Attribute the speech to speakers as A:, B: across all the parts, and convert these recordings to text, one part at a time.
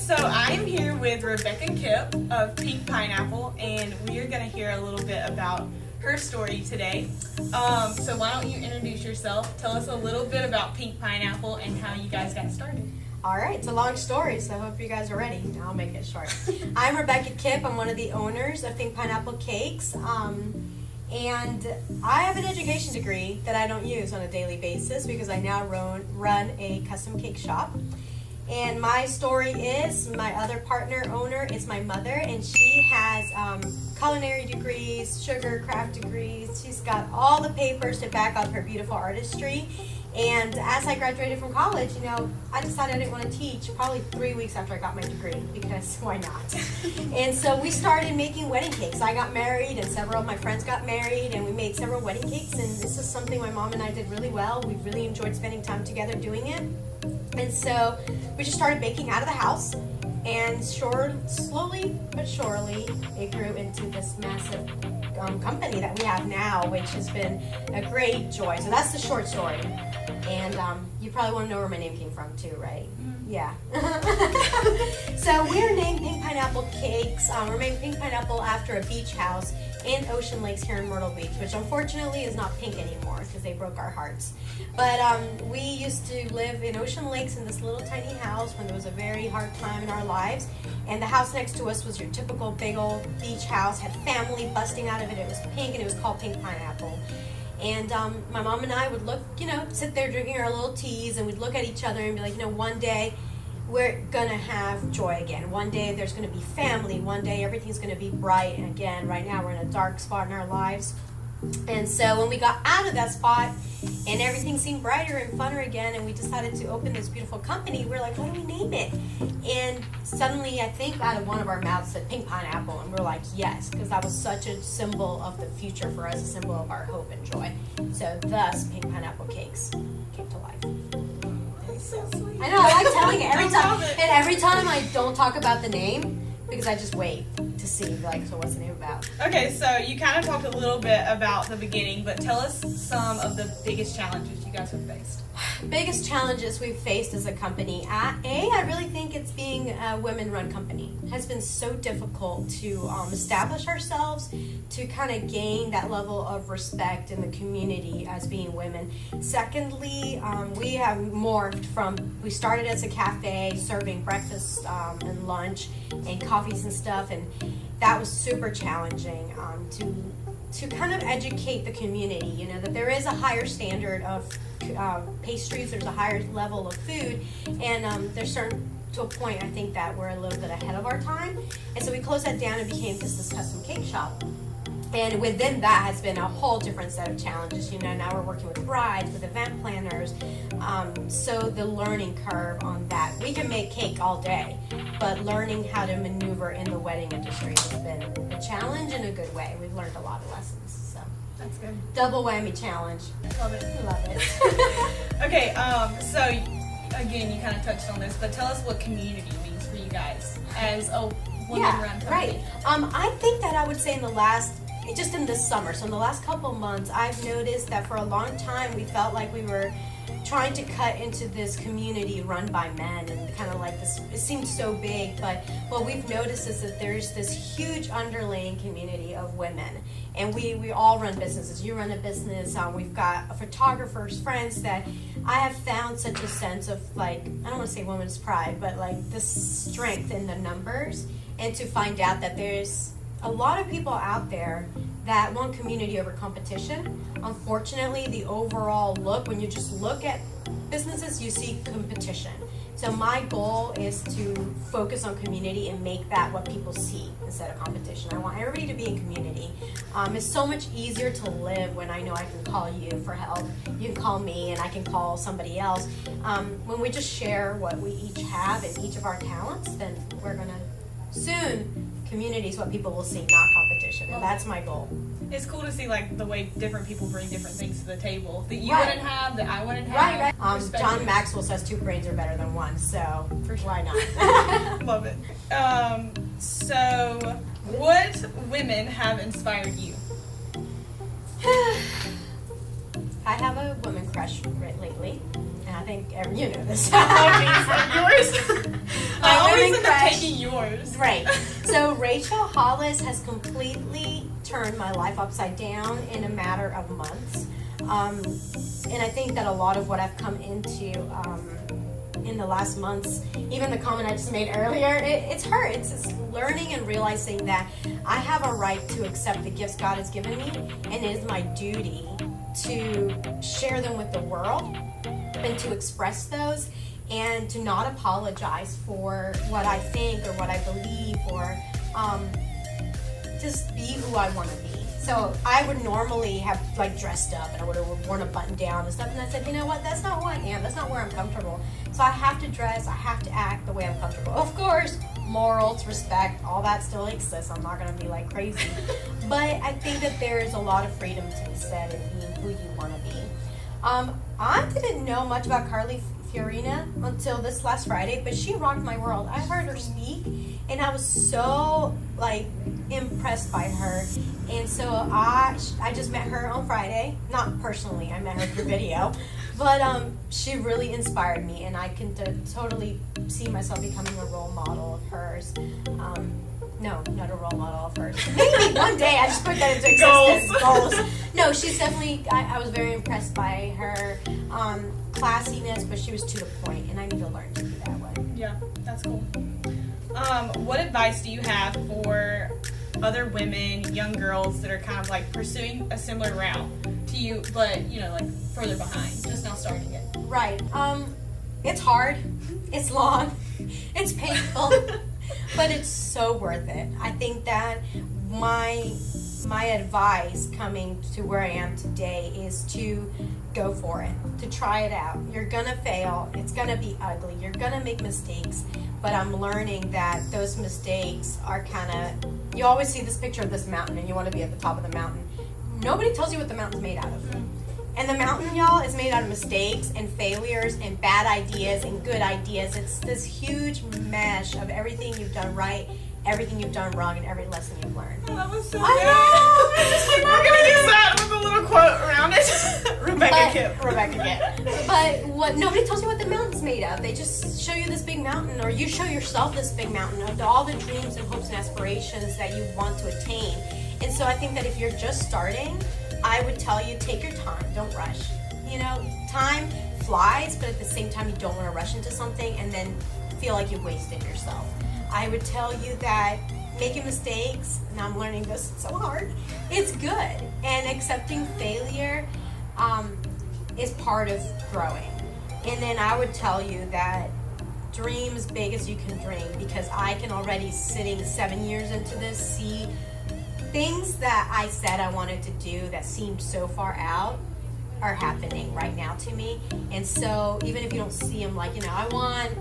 A: So I'm here with Rebecca Kip of Pink Pineapple, and we are going to hear a little bit about her story today. So why don't you introduce yourself, tell us a little bit about Pink Pineapple and how you guys got started.
B: All right, it's a long story, so I hope you guys are ready. I'll make it short. I'm Rebecca Kip. I'm one of the owners of Pink Pineapple Cakes. And I have an education degree that I don't use on a daily basis because I now run a custom cake shop. And my story is, my other partner owner is my mother, and she has culinary degrees, sugar craft degrees. She's got all the papers to back up her beautiful artistry. And as I graduated from college, I decided I didn't want to teach probably 3 weeks after I got my degree, because why not? And so we started making wedding cakes. I got married and several of my friends got married, and we made several wedding cakes, and this is something my mom and I did really well. We really enjoyed spending time together doing it. And so we just started baking out of the house, and slowly but surely it grew into this massive company that we have now, which has been a great joy. So that's the short story. And you probably want to know where my name came from too, right? Mm-hmm. Yeah. So we're named Pink Pineapple Cakes. We're named Pink Pineapple after a beach house in Ocean Lakes here in Myrtle Beach, which unfortunately is not pink anymore because they broke our hearts. But we used to live in Ocean Lakes in this little tiny house when there was a very hard time in our lives. And the house next to us was your typical big old beach house, had family busting out of it. It was pink, and it was called Pink Pineapple. And my mom and I would look, sit there drinking our little teas, and we'd look at each other and be like, one day we're going to have joy again. One day there's going to be family. One day everything's going to be bright. And again, right now we're in a dark spot in our lives. And so when we got out of that spot and everything seemed brighter and funner again, and we decided to open this beautiful company, we're like, what do we name it? And suddenly, I think out of one of our mouths said Pink Pineapple, and we're like, yes, because that was such a symbol of the future for us, a symbol of our hope and joy. So thus, Pink Pineapple Cakes came to life.
A: That's so sweet.
B: I know, I like telling it every time. And every time I don't talk about the name, because I just wait to see, so what's the name about?
A: Okay, so you kind of talked a little bit about the beginning, but tell us some of the biggest challenges you guys have faced.
B: Biggest challenges we've faced as a company. I really think it's being a women-run company. It has been so difficult to establish ourselves, to kind of gain that level of respect in the community as being women. Secondly, we have morphed from, we started as a cafe serving breakfast and lunch and coffees and stuff, and that was super challenging to kind of educate the community, that there is a higher standard of pastries, there's a higher level of food, and there's certain, to a point, I think that we're a little bit ahead of our time, and so we closed that down and became just this custom cake shop. And within that has been a whole different set of challenges. Now we're working with brides, with event planners. So the learning curve on that. We can make cake all day, but learning how to maneuver in the wedding industry has been a challenge in a good way. We've learned a lot of lessons. So
A: That's good.
B: double whammy challenge.
A: Love it.
B: Love it.
A: Okay, so again, you kind of touched on this, but tell us what community means for you guys as a women-run company.
B: Right. I think that I would say just in this summer, so in the last couple months, I've noticed that for a long time we felt like we were trying to cut into this community run by men, and kind of like this, it seemed so big, but what we've noticed is that there's this huge underlying community of women, and we all run businesses. You run a business, we've got photographers, friends, that I have found such a sense of, I don't want to say women's pride, but this strength in the numbers, and to find out that there's a lot of people out there that want community over competition. Unfortunately, the overall look, when you just look at businesses, you see competition. So my goal is to focus on community and make that what people see instead of competition. I want everybody to be in community. It's so much easier to live when I know I can call you for help. You can call me, and I can call somebody else. When we just share what we each have and each of our talents, then we're gonna soon, community is what people will see, not competition, and that's my goal.
A: It's cool to see the way different people bring different things to the table that you
B: Right.
A: wouldn't have, that I wouldn't have.
B: Right. John Maxwell says 2 brains are better than 1, so
A: For sure.
B: why not?
A: Love it. So what women have inspired you?
B: I have a woman crush lately, and I think you know this.
A: I love these. Yours. I always
B: American
A: ended up
B: Crush.
A: taking yours.
B: Right. So Rachel Hollis has completely turned my life upside down in a matter of months. And I think that a lot of what I've come into in the last months, even the comment I just made earlier, it's her. It's just learning and realizing that I have a right to accept the gifts God has given me, and it is my duty to share them with the world and to express those and to not apologize for what I think or what I believe or just be who I want to be. So I would normally have like dressed up and I would have worn a button down and stuff, and I said, you know what, that's not who I am, that's not where I'm comfortable. So I have to dress, I have to act the way I'm comfortable. Of course, morals, respect, all that still exists. I'm not going to be like crazy. But I think that there's a lot of freedom to be said in being who you want to be. I didn't know much about Carly Fiorina until this last Friday, but she rocked my world. I heard her speak, and I was so like impressed by her. And so I just met her on Friday. Not personally, I met her through video, but she really inspired me, and I can totally see myself becoming a role model of hers. No, not a role model of hers. Maybe one day I just put that into existence. Goals. No, she's definitely. I was very impressed by her classiness, but she was to the point, and I need to learn to be that way.
A: Yeah, that's cool. What advice do you have for other women, young girls that are kind of like pursuing a similar route to you, but you know, like further behind, just now starting it?
B: Right. It's hard. It's long. It's painful. But it's so worth it. I think that my advice coming to where I am today is to go for it, to try it out. You're gonna fail. It's gonna be ugly. You're gonna make mistakes. But I'm learning that those mistakes are kind of, you always see this picture of this mountain and you want to be at the top of the mountain. Nobody tells you what the mountain's made out of. And the mountain, y'all, is made out of mistakes and failures and bad ideas and good ideas. It's this huge mesh of everything you've done right, everything you've done wrong, and every lesson you've learned.
A: Oh, that was so
B: I
A: good.
B: know!
A: We're gonna use that with a little quote around it. Rebecca Kipp.
B: Rebecca Kipp. But what nobody tells you what the mountain's made of. They just show you this big mountain, or you show yourself this big mountain of all the dreams and hopes and aspirations that you want to attain. And so I think that if you're just starting, I would tell you, take your time, don't rush. You know, time flies, but at the same time, you don't want to rush into something and then feel like you wasted yourself. I would tell you that making mistakes, and I'm learning this, it's so hard, it's good. And accepting failure is part of growing. And then I would tell you that dream as big as you can dream, because I can already, sitting 7 years into this, see things that I said I wanted to do that seemed so far out are happening right now to me. And so even if you don't see them, like, you know, I want,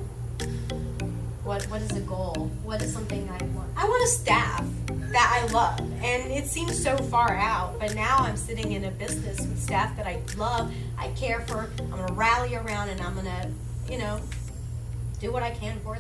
B: what is a goal? What is something I want? I want a staff that I love. And it seems so far out, but now I'm sitting in a business with staff that I love, I care for, I'm gonna rally around, and I'm gonna, you know, do what I can for them.